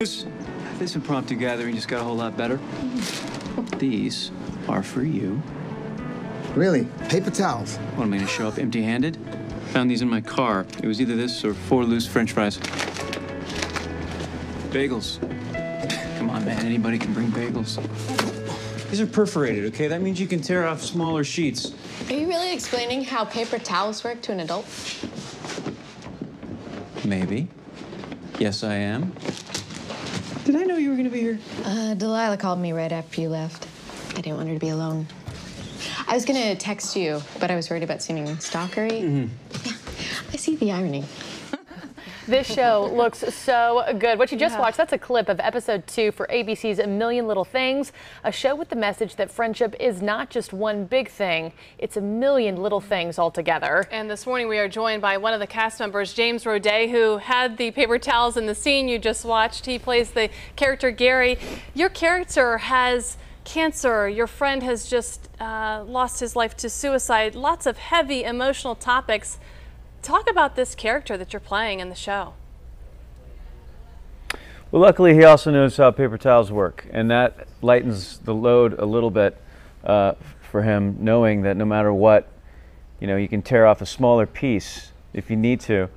This impromptu gathering just got a whole lot better. These are for you. Really? Paper towels? What, am I gonna show up empty-handed? Found these in my car. It was either this or 4 loose French fries. Bagels. Come on, man, anybody can bring bagels. These are perforated, okay? That means you can tear off smaller sheets. Are you really explaining how paper towels work to an adult? Maybe. Yes, I am. Did I know you were gonna be here? Delilah called me right after you left. I didn't want her to be alone. I was gonna text you, but I was worried about seeming stalkery. Yeah, I see the irony. This show looks so good. What you just watched, that's a clip of episode 2 for ABC's A Million Little Things, a show with the message that friendship is not just one big thing, it's a million little things all together. And this morning we are joined by one of the cast members, James Roday, who had the paper towels in the scene you just watched. He plays the character Gary. Your character has cancer. Your friend has just lost his life to suicide. Lots of heavy emotional topics. Talk about this character that you're playing in the show. Well, luckily he also knows how paper towels work, and that lightens the load a little bit for him, knowing that no matter what, you know, you can tear off a smaller piece if you need to.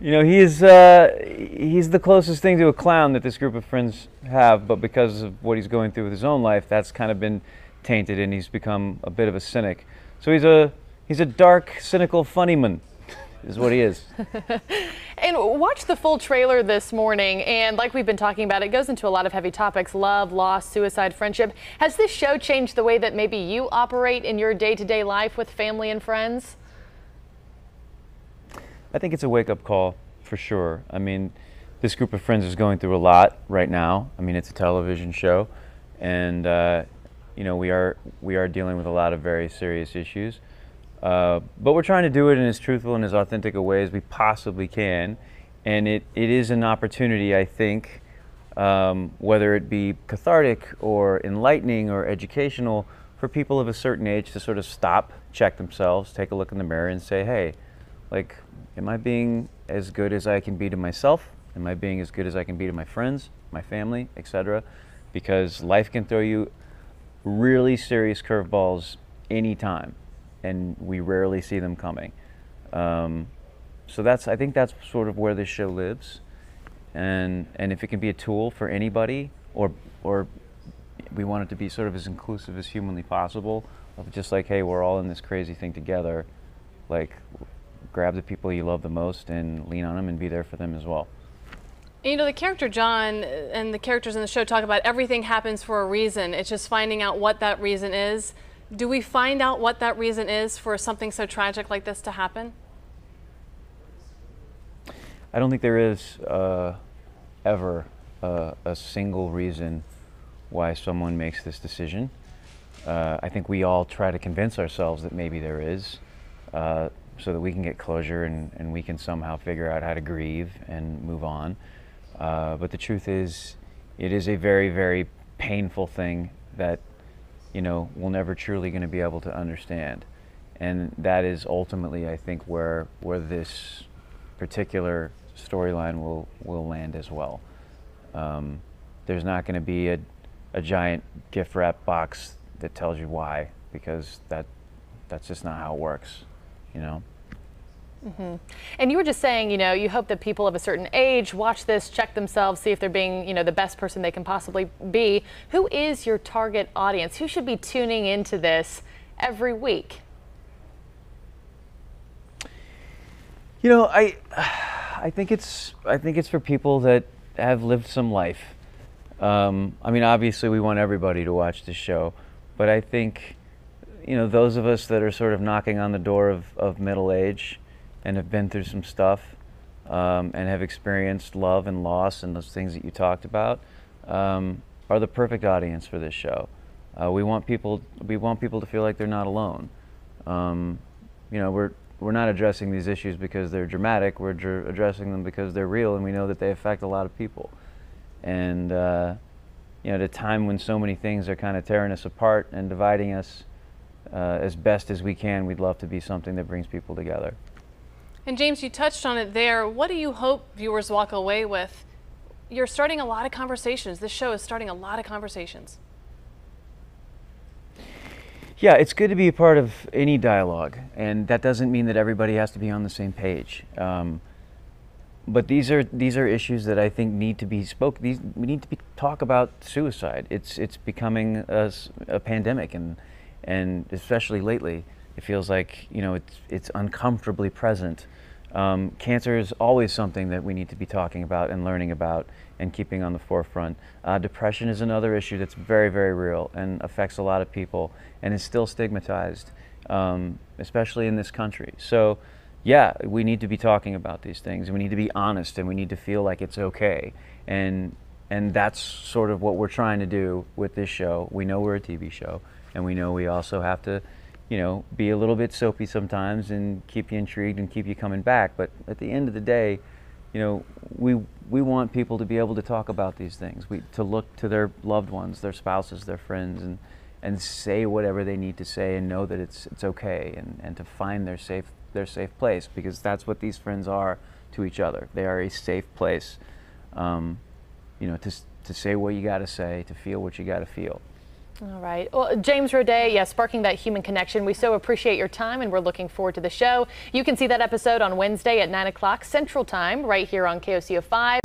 You know, he's the closest thing to a clown that this group of friends have, but because of what he's going through with his own life, that's kind of been tainted, and he's become a bit of a cynic. So he's a dark, cynical funnyman, is what he is. And watch the full trailer this morning, and like we've been talking about, it goes into a lot of heavy topics: love, loss, suicide, friendship. Has this show changed the way that maybe you operate in your day-to-day life with family and friends? I think it's a wake-up call, for sure. I mean, this group of friends is going through a lot right now. I mean, it's a television show, and you know, we are dealing with a lot of very serious issues. But we're trying to do it in as truthful and as authentic a way as we possibly can, and it is an opportunity, I think, whether it be cathartic or enlightening or educational, for people of a certain age to sort of stop, check themselves, take a look in the mirror and say, hey, like, am I being as good as I can be to myself? Am I being as good as I can be to my friends, my family, etc.? Because life can throw you really serious curveballs anytime, and we rarely see them coming. So I think that's sort of where this show lives, and if it can be a tool for anybody, or we want it to be sort of as inclusive as humanly possible, of just like, hey, we're all in this crazy thing together, like, grab the people you love the most and lean on them and be there for them as well. You know, the character John and the characters in the show talk about everything happens for a reason. It's just finding out what that reason is. Do we find out what that reason is for something so tragic like this to happen? I don't think there is ever a single reason why someone makes this decision. I think we all try to convince ourselves that maybe there is, so that we can get closure and we can somehow figure out how to grieve and move on. But the truth is, it is a very, very painful thing that, you know, we're never truly going to be able to understand. And that is ultimately, I think, where this particular storyline will land as well. There's not going to be a giant gift wrap box that tells you why, because that's just not how it works, you know. Mm-hmm. And you were just saying, you know, you hope that people of a certain age watch this, check themselves, see if they're being, you know, the best person they can possibly be. Who is your target audience? Who should be tuning into this every week? You know, I think it's for people that have lived some life. I mean, obviously we want everybody to watch this show, but I think, you know, those of us that are sort of knocking on the door of middle age and have been through some stuff, and have experienced love and loss and those things that you talked about, are the perfect audience for this show. We want people to feel like they're not alone. You know, we're not addressing these issues because they're dramatic. We're addressing them because they're real, and we know that they affect a lot of people. And you know, at a time when so many things are kind of tearing us apart and dividing us, as best as we can, we'd love to be something that brings people together. And James, you touched on it there. What do you hope viewers walk away with you're starting a lot of conversations. This show is starting a lot of conversations. Yeah, it's good to be a part of any dialogue, and that doesn't mean that everybody has to be on the same page. But these are issues that I think need to be we need to talk about suicide. It's becoming a pandemic, and especially lately, it feels like, you know, it's uncomfortably present. Cancer is always something that we need to be talking about and learning about and keeping on the forefront. Depression is another issue that's very, very real and affects a lot of people and is still stigmatized, especially in this country. So yeah, we need to be talking about these things, and we need to be honest, and we need to feel like it's okay. And that's sort of what we're trying to do with this show. We know we're a TV show, and we know we also have to, you know, be a little bit soapy sometimes and keep you intrigued and keep you coming back. But at the end of the day, you know, we want people to be able to talk about these things, to look to their loved ones, their spouses, their friends, and say whatever they need to say, and know that it's okay, and to find their safe place, because that's what these friends are to each other. They are a safe place, you know, to say what you got to say, to feel what you got to feel. All right. Well, James Roday, yeah, sparking that human connection. We so appreciate your time, and we're looking forward to the show. You can see that episode on Wednesday at 9 o'clock Central Time right here on KOCO 5.